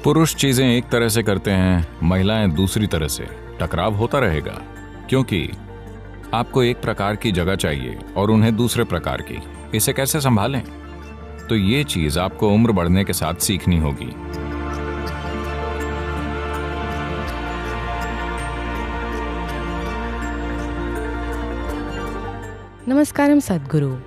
पुरुष चीजें एक तरह से करते हैं, महिलाएं दूसरी तरह से। टकराव होता रहेगा क्योंकि आपको एक प्रकार की जगह चाहिए और उन्हें दूसरे प्रकार की। इसे कैसे संभालें? तो ये चीज आपको उम्र बढ़ने के साथ सीखनी होगी। नमस्कारम सद्गुरु।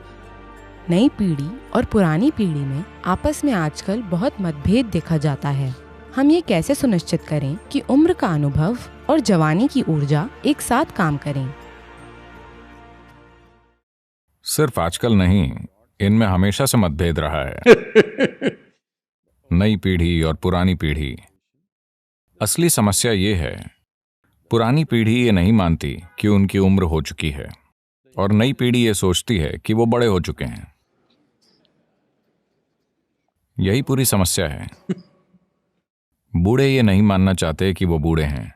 नई पीढ़ी और पुरानी पीढ़ी में आपस में आजकल बहुत मतभेद देखा जाता है। हम ये कैसे सुनिश्चित करें कि उम्र का अनुभव और जवानी की ऊर्जा एक साथ काम करें? सिर्फ आजकल नहीं, इनमें हमेशा से मतभेद रहा है। नई पीढ़ी और पुरानी पीढ़ी। असली समस्या ये है, पुरानी पीढ़ी ये नहीं मानती कि उनकी उम्र हो चुकी है और नई पीढ़ी ये सोचती है कि वो बड़े हो चुके हैं। यही पूरी समस्या है। बूढ़े ये नहीं मानना चाहते कि वो बूढ़े हैं।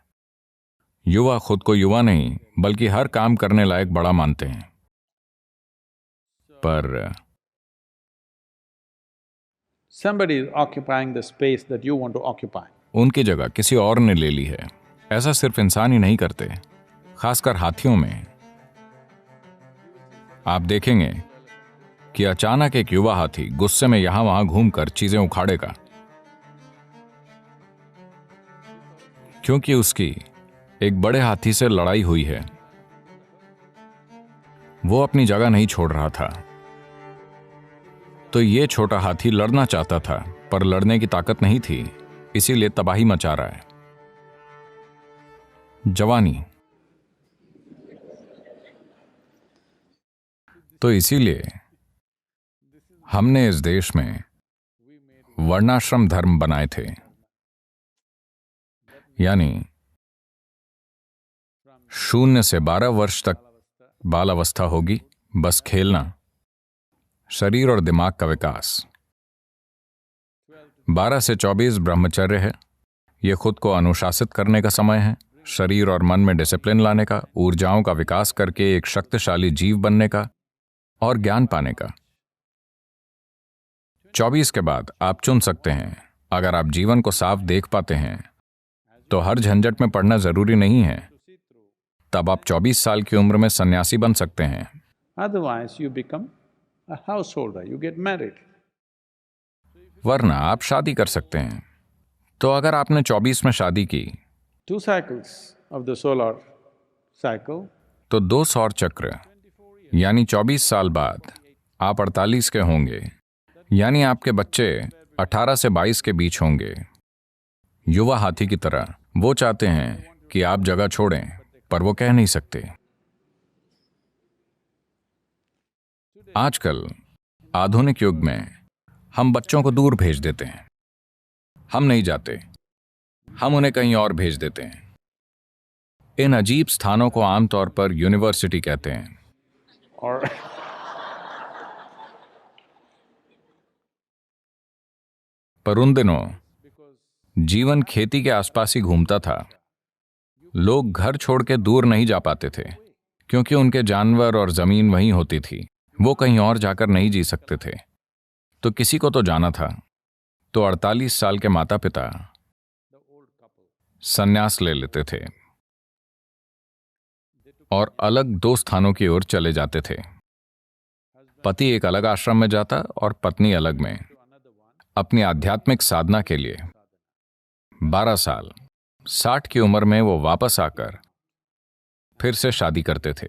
युवा खुद को युवा नहीं बल्कि हर काम करने लायक बड़ा मानते हैं। पर somebody is occupying the space that you want to occupy. उनकी जगह किसी और ने ले ली है। ऐसा सिर्फ इंसान ही नहीं करते, खासकर हाथियों में। आप देखेंगे कि अचानक एक युवा हाथी गुस्से में यहां वहां घूमकर चीजें उखाड़ेगा, क्योंकि उसकी एक बड़े हाथी से लड़ाई हुई है। वो अपनी जगह नहीं छोड़ रहा था। तो ये छोटा हाथी लड़ना चाहता था, पर लड़ने की ताकत नहीं थी, इसीलिए तबाही मचा रहा है। जवानी। तो इसीलिए हमने इस देश में वर्णाश्रम धर्म बनाए थे। यानी 0 से 12 वर्ष तक बाल अवस्था होगी, बस खेलना, शरीर और दिमाग का विकास। 12 से 24 ब्रह्मचर्य है। यह खुद को अनुशासित करने का समय है, शरीर और मन में डिसिप्लिन लाने का, ऊर्जाओं का विकास करके एक शक्तिशाली जीव बनने का और ज्ञान पाने का। 24 के बाद आप चुन सकते हैं। अगर आप जीवन को साफ देख पाते हैं तो हर झंझट में पड़ना जरूरी नहीं है। तब आप 24 साल की उम्र में सन्यासी बन सकते हैं। Otherwise, you become a householder, you get married. वरना आप शादी कर सकते हैं। तो अगर आपने 24 में शादी की 2 cycles of the solar cycle, तो 2 सौर चक्र यानी 24 साल बाद आप 48 के होंगे, यानी आपके बच्चे 18 से 22 के बीच होंगे। युवा हाथी की तरह वो चाहते हैं कि आप जगह छोड़ें, पर वो कह नहीं सकते। आजकल आधुनिक युग में हम बच्चों को दूर भेज देते हैं। हम नहीं जाते, हम उन्हें कहीं और भेज देते हैं। इन अजीब स्थानों को आमतौर पर यूनिवर्सिटी कहते हैं। or पर उन दिनों जीवन खेती के आसपास ही घूमता था। लोग घर छोड़ के दूर नहीं जा पाते थे, क्योंकि उनके जानवर और जमीन वहीं होती थी। वो कहीं और जाकर नहीं जी सकते थे। तो किसी को तो जाना था। तो 48 साल के माता पिता संन्यास ले लेते थे और अलग 2 स्थानों की ओर चले जाते थे। पति एक अलग आश्रम में जाता और पत्नी अलग में, अपनी आध्यात्मिक साधना के लिए। 12 साल, 60 की उम्र में वो वापस आकर फिर से शादी करते थे।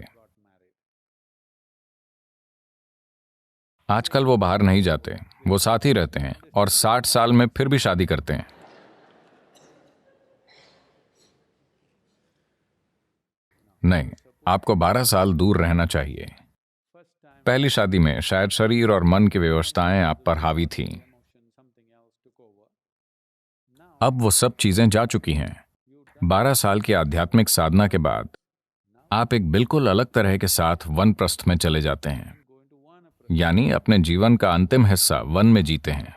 आजकल वो बाहर नहीं जाते, वो साथ ही रहते हैं और 60 साल में फिर भी शादी करते हैं। नहीं, आपको 12 साल दूर रहना चाहिए। पहली शादी में शायद शरीर और मन की व्यवस्थाएं आप पर हावी थीं। अब वो सब चीजें जा चुकी हैं। 12 साल की आध्यात्मिक साधना के बाद आप एक बिल्कुल अलग तरह के साथ वनप्रस्थ में चले जाते हैं, यानी अपने जीवन का अंतिम हिस्सा वन में जीते हैं।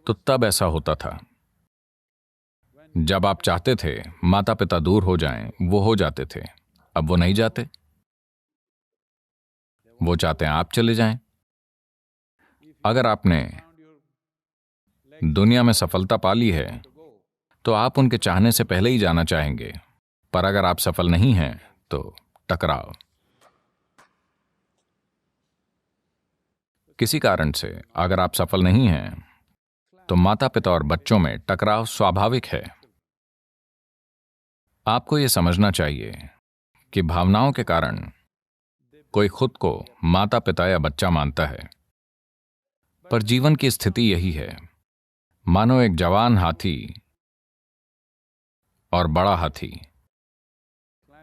तो तब ऐसा होता था, जब आप चाहते थे माता पिता दूर हो जाएं, वो हो जाते थे। अब वो नहीं जाते, वो चाहते हैं आप चले जाएं। अगर आपने दुनिया में सफलता पा ली है तो आप उनके चाहने से पहले ही जाना चाहेंगे। पर अगर आप सफल नहीं हैं तो टकराव। किसी कारण से अगर आप सफल नहीं हैं तो माता पिता और बच्चों में टकराव स्वाभाविक है। आपको यह समझना चाहिए कि भावनाओं के कारण कोई खुद को माता पिता या बच्चा मानता है, पर जीवन की स्थिति यही है। मानो एक जवान हाथी और बड़ा हाथी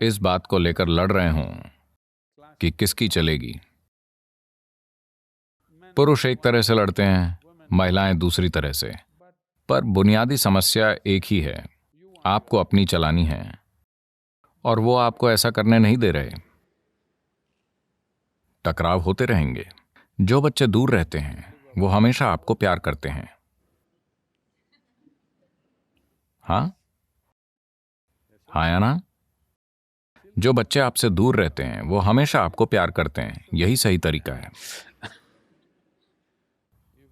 इस बात को लेकर लड़ रहे हों कि किसकी चलेगी। पुरुष एक तरह से लड़ते हैं, महिलाएं दूसरी तरह से, पर बुनियादी समस्या एक ही है। आपको अपनी चलानी है और वो आपको ऐसा करने नहीं दे रहे। टकराव होते रहेंगे। जो बच्चे दूर रहते हैं वो हमेशा आपको प्यार करते हैं। हाँ या ना? जो बच्चे आपसे दूर रहते हैं वो हमेशा आपको प्यार करते हैं। यही सही तरीका है।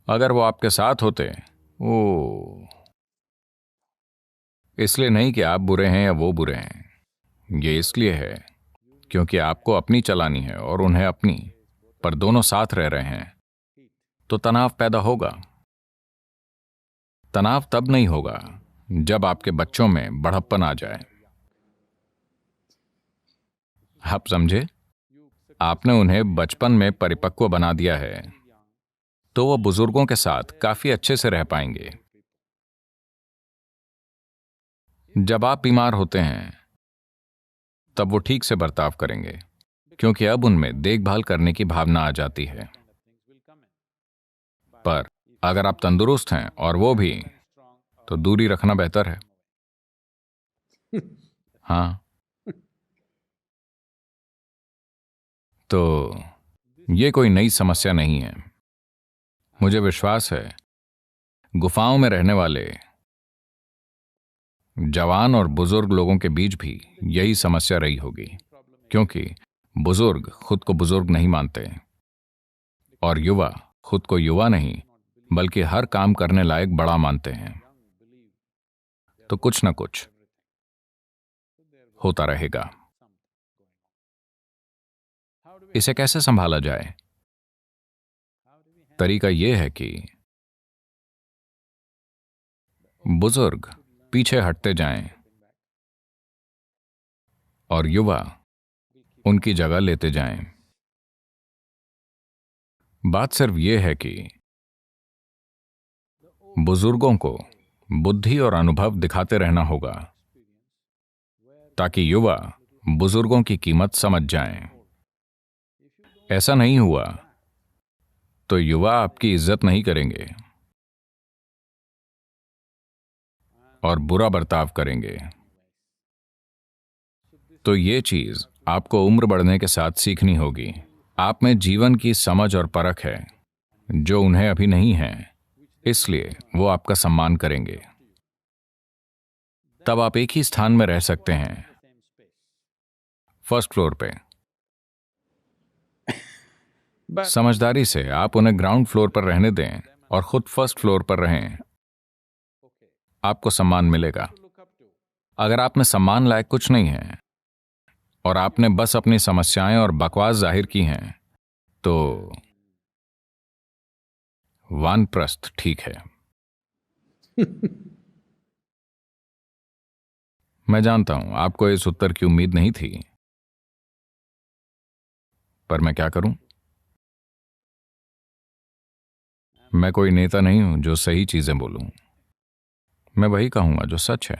अगर वो आपके साथ होते, इसलिए नहीं कि आप बुरे हैं या वो बुरे हैं। ये इसलिए है क्योंकि आपको अपनी चलानी है और उन्हें अपनी, पर दोनों साथ रह रहे हैं तो तनाव पैदा होगा। तनाव तब नहीं होगा जब आपके बच्चों में बढ़प्पन आ जाए। आप समझे? आपने उन्हें बचपन में परिपक्व बना दिया है तो वो बुजुर्गों के साथ काफी अच्छे से रह पाएंगे। जब आप बीमार होते हैं तब वो ठीक से बर्ताव करेंगे क्योंकि अब उनमें देखभाल करने की भावना आ जाती है। पर अगर आप तंदुरुस्त हैं और वो भी, तो दूरी रखना बेहतर है। हाँ, तो ये कोई नई समस्या नहीं है। मुझे विश्वास है गुफाओं में रहने वाले जवान और बुजुर्ग लोगों के बीच भी यही समस्या रही होगी, क्योंकि बुजुर्ग खुद को बुजुर्ग नहीं मानते और युवा खुद को युवा नहीं बल्कि हर काम करने लायक बड़ा मानते हैं। तो कुछ ना कुछ होता रहेगा। इसे कैसे संभाला जाए? तरीका यह है कि बुजुर्ग पीछे हटते जाएं और युवा उनकी जगह लेते जाएं। बात सिर्फ यह है कि बुजुर्गों को बुद्धि और अनुभव दिखाते रहना होगा ताकि युवा बुजुर्गों की कीमत समझ जाएं। ऐसा नहीं हुआ तो युवा आपकी इज्जत नहीं करेंगे और बुरा बर्ताव करेंगे। तो ये चीज आपको उम्र बढ़ने के साथ सीखनी होगी। आप में जीवन की समझ और परख है जो उन्हें अभी नहीं है, इसलिए वो आपका सम्मान करेंगे। तब आप एक ही स्थान में रह सकते हैं, फर्स्ट फ्लोर पे। समझदारी से आप उन्हें ग्राउंड फ्लोर पर रहने दें और खुद फर्स्ट फ्लोर पर रहें। आपको सम्मान मिलेगा। अगर आप में सम्मान लायक कुछ नहीं है और आपने बस अपनी समस्याएं और बकवास जाहिर की हैं, तो वानप्रस्थ ठीक है। मैं जानता हूं आपको इस उत्तर की उम्मीद नहीं थी, पर मैं क्या करूं? मैं कोई नेता नहीं हूं जो सही चीजें बोलूं। मैं वही कहूंगा जो सच है।